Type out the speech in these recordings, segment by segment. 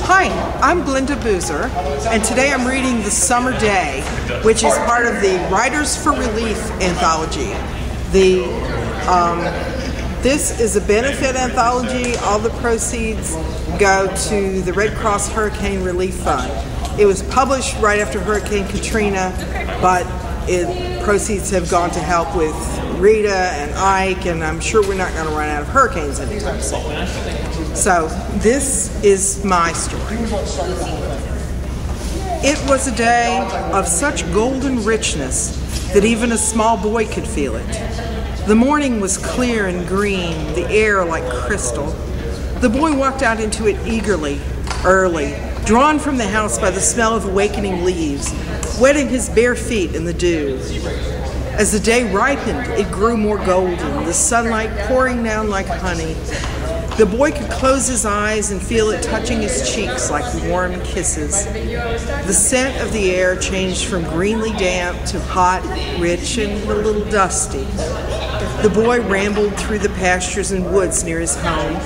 Hi, I'm Glenda Boozer, and today I'm reading The Summer Day, which is part of the Writers for Relief anthology. This is a benefit anthology. All the proceeds go to the Red Cross Hurricane Relief Fund. It was published right after Hurricane Katrina, but proceeds have gone to help with Rita and Ike, and I'm sure we're not going to run out of hurricanes anytime soon. So this is my story. It was a day of such golden richness that even a small boy could feel it. The morning was clear and green, the air like crystal. The boy walked out into it eagerly, early, drawn from the house by the smell of awakening leaves, wetting his bare feet in the dew. As the day ripened, it grew more golden, the sunlight pouring down like honey. The boy could close his eyes and feel it touching his cheeks like warm kisses. The scent of the air changed from greenly damp to hot, rich, and a little dusty. The boy rambled through the pastures and woods near his home,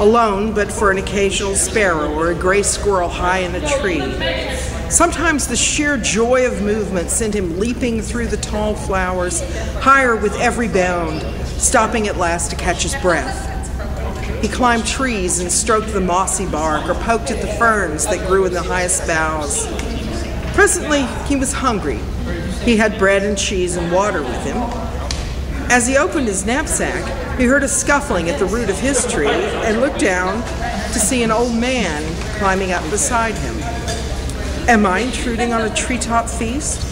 alone but for an occasional sparrow or a gray squirrel high in a tree. Sometimes the sheer joy of movement sent him leaping through the tall flowers, higher with every bound, stopping at last to catch his breath. He climbed trees and stroked the mossy bark or poked at the ferns that grew in the highest boughs. Presently, he was hungry. He had bread and cheese and water with him. As he opened his knapsack, he heard a scuffling at the root of his tree and looked down to see an old man climbing up beside him. Am I intruding on a treetop feast?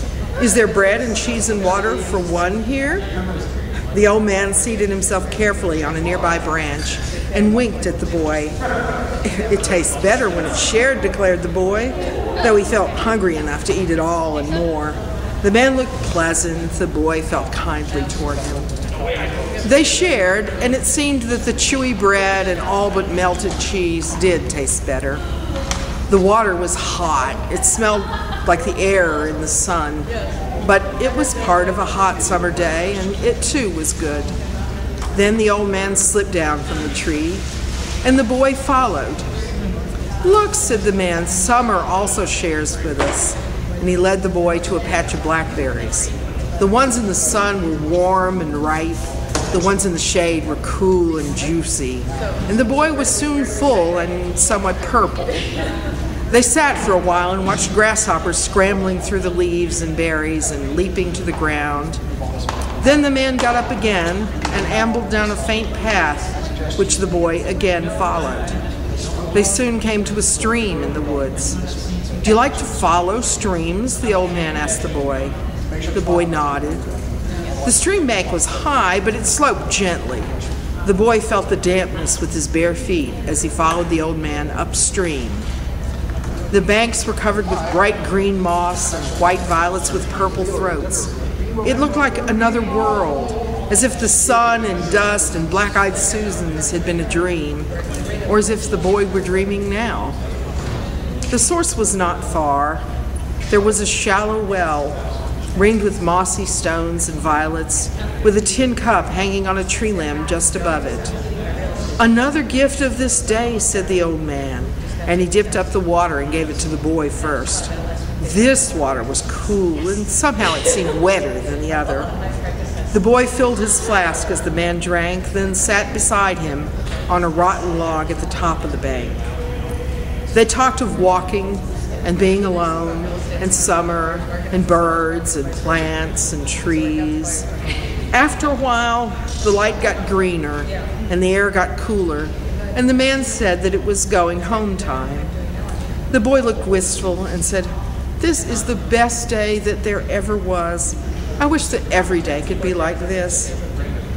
Is there bread and cheese and water for one here? The old man seated himself carefully on a nearby branch and winked at the boy. It tastes better when it's shared, declared the boy, though he felt hungry enough to eat it all and more. The man looked pleasant. The boy felt kindly toward him. They shared, and it seemed that the chewy bread and all but melted cheese did taste better. The water was hot. It smelled like the air in the sun, but it was part of a hot summer day, and it too was good. Then the old man slipped down from the tree, and the boy followed. Look, said the man, summer also shares with us. And he led the boy to a patch of blackberries. The ones in the sun were warm and ripe. The ones in the shade were cool and juicy. And the boy was soon full and somewhat purple. They sat for a while and watched grasshoppers scrambling through the leaves and berries and leaping to the ground. Then the man got up again and ambled down a faint path, which the boy again followed. They soon came to a stream in the woods. Do you like to follow streams? The old man asked the boy. The boy nodded. The stream bank was high, but it sloped gently. The boy felt the dampness with his bare feet as he followed the old man upstream. The banks were covered with bright green moss and white violets with purple throats. It looked like another world, as if the sun and dust and black-eyed Susans had been a dream, or as if the boy were dreaming now. The source was not far. There was a shallow well, ringed with mossy stones and violets, with a tin cup hanging on a tree limb just above it. Another gift of this day, said the old man, and he dipped up the water and gave it to the boy first. This water was cool, and somehow it seemed wetter than the other. The boy filled his flask as the man drank, then sat beside him on a rotten log at the top of the bank. They talked of walking and being alone, and summer, and birds, and plants, and trees. After a while, the light got greener, and the air got cooler, and the man said that it was going home time. The boy looked wistful and said, "This is the best day that there ever was. I wish that every day could be like this."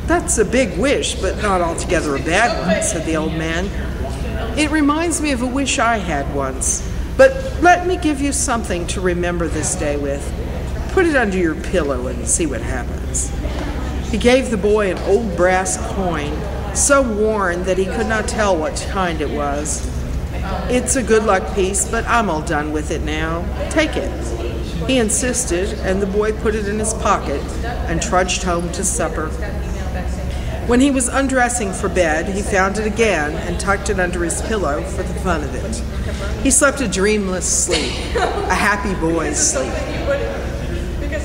"That's a big wish, but not altogether a bad one," said the old man. "It reminds me of a wish I had once. But let me give you something to remember this day with. Put it under your pillow and see what happens." He gave the boy an old brass coin, so worn that he could not tell what kind it was. "It's a good luck piece, but I'm all done with it now. Take it." He insisted, and the boy put it in his pocket and trudged home to supper. When he was undressing for bed, he found it again and tucked it under his pillow for the fun of it. He slept a dreamless sleep, a happy boy's sleep.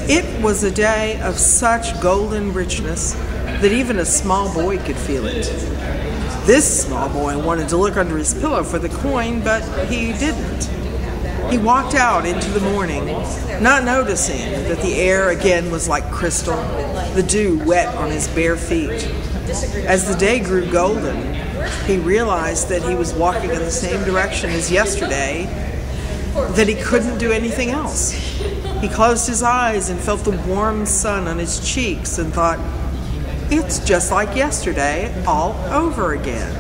It was a day of such golden richness that even a small boy could feel it. This small boy wanted to look under his pillow for the coin, but he didn't. He walked out into the morning, not noticing that the air again was like crystal, the dew wet on his bare feet. As the day grew golden, he realized that he was walking in the same direction as yesterday, that he couldn't do anything else. He closed his eyes and felt the warm sun on his cheeks and thought, it's just like yesterday, all over again.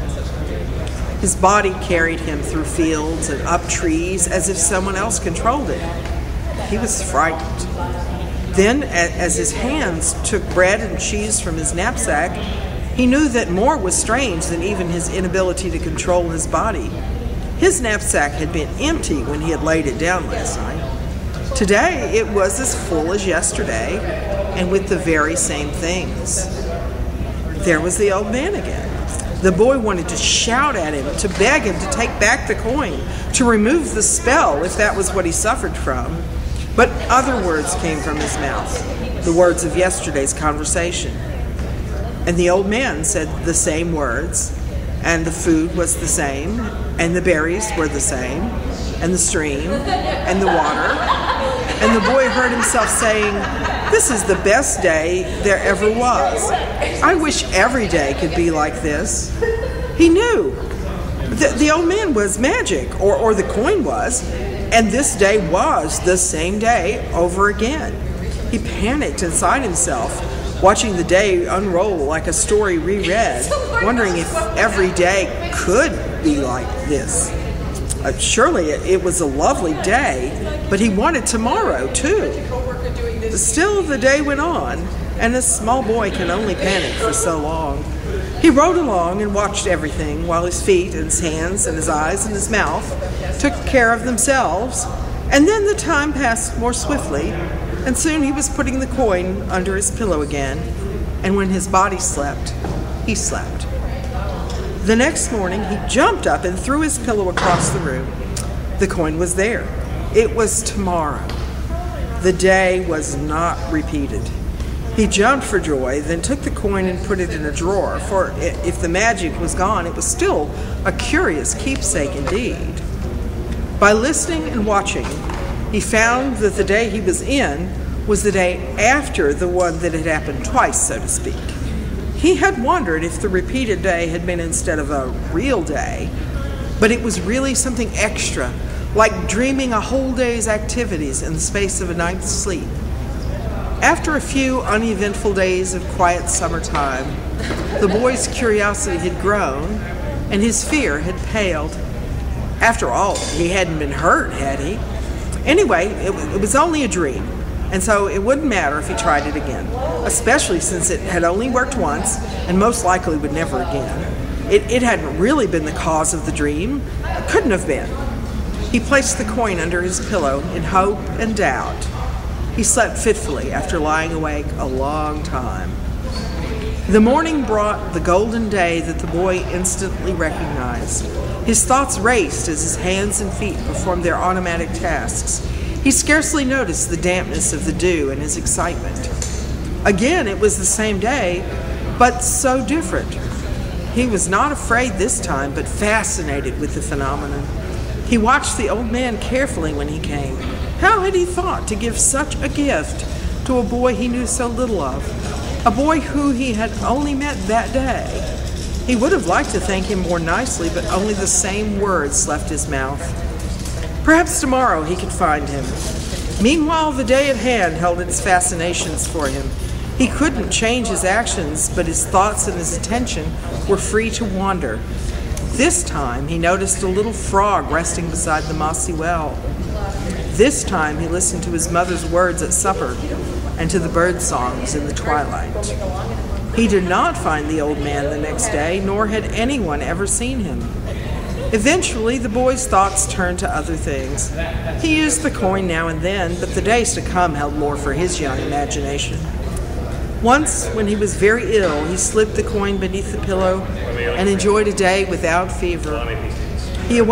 His body carried him through fields and up trees as if someone else controlled it. He was frightened. Then, as his hands took bread and cheese from his knapsack, he knew that more was strange than even his inability to control his body. His knapsack had been empty when he had laid it down last night. Today, it was as full as yesterday, and with the very same things. There was the old man again. The boy wanted to shout at him, to beg him to take back the coin, to remove the spell if that was what he suffered from. But other words came from his mouth, the words of yesterday's conversation. And the old man said the same words, and the food was the same, and the berries were the same, and the stream, and the water. And the boy heard himself saying, this is the best day there ever was. I wish every day could be like this. He knew. The old man was magic, or the coin was, and this day was the same day over again. He panicked inside himself, watching the day unroll like a story reread, wondering if every day could be like this. Surely it was a lovely day, but he wanted tomorrow too. Still, the day went on, and a small boy can only panic for so long. He rode along and watched everything while his feet and his hands and his eyes and his mouth took care of themselves, and then the time passed more swiftly, and soon he was putting the coin under his pillow again, and when his body slept, he slept. The next morning, he jumped up and threw his pillow across the room. The coin was there. It was tomorrow. The day was not repeated. He jumped for joy, then took the coin and put it in a drawer, for if the magic was gone, it was still a curious keepsake indeed. By listening and watching, he found that the day he was in was the day after the one that had happened twice, so to speak. He had wondered if the repeated day had been instead of a real day, but it was really something extra, like dreaming a whole day's activities in the space of a night's sleep. After a few uneventful days of quiet summertime, the boy's curiosity had grown and his fear had paled. After all, he hadn't been hurt, had he? Anyway, it was only a dream, and so it wouldn't matter if he tried it again, especially since it had only worked once and most likely would never again. It hadn't really been the cause of the dream. It couldn't have been. He placed the coin under his pillow in hope and doubt. He slept fitfully after lying awake a long time. The morning brought the golden day that the boy instantly recognized. His thoughts raced as his hands and feet performed their automatic tasks. He scarcely noticed the dampness of the dew in his excitement. Again, it was the same day, but so different. He was not afraid this time, but fascinated with the phenomenon. He watched the old man carefully when he came. How had he thought to give such a gift to a boy he knew so little of, a boy who he had only met that day? He would have liked to thank him more nicely, but only the same words left his mouth. Perhaps tomorrow he could find him. Meanwhile, the day at hand held its fascinations for him. He couldn't change his actions, but his thoughts and his attention were free to wander. This time, he noticed a little frog resting beside the mossy well. This time, he listened to his mother's words at supper and to the bird songs in the twilight. He did not find the old man the next day, nor had anyone ever seen him. Eventually, the boy's thoughts turned to other things. He used the coin now and then, but the days to come held more for his young imagination. Once, when he was very ill, he slipped the coin beneath the pillow and enjoyed a day without fever. He awoke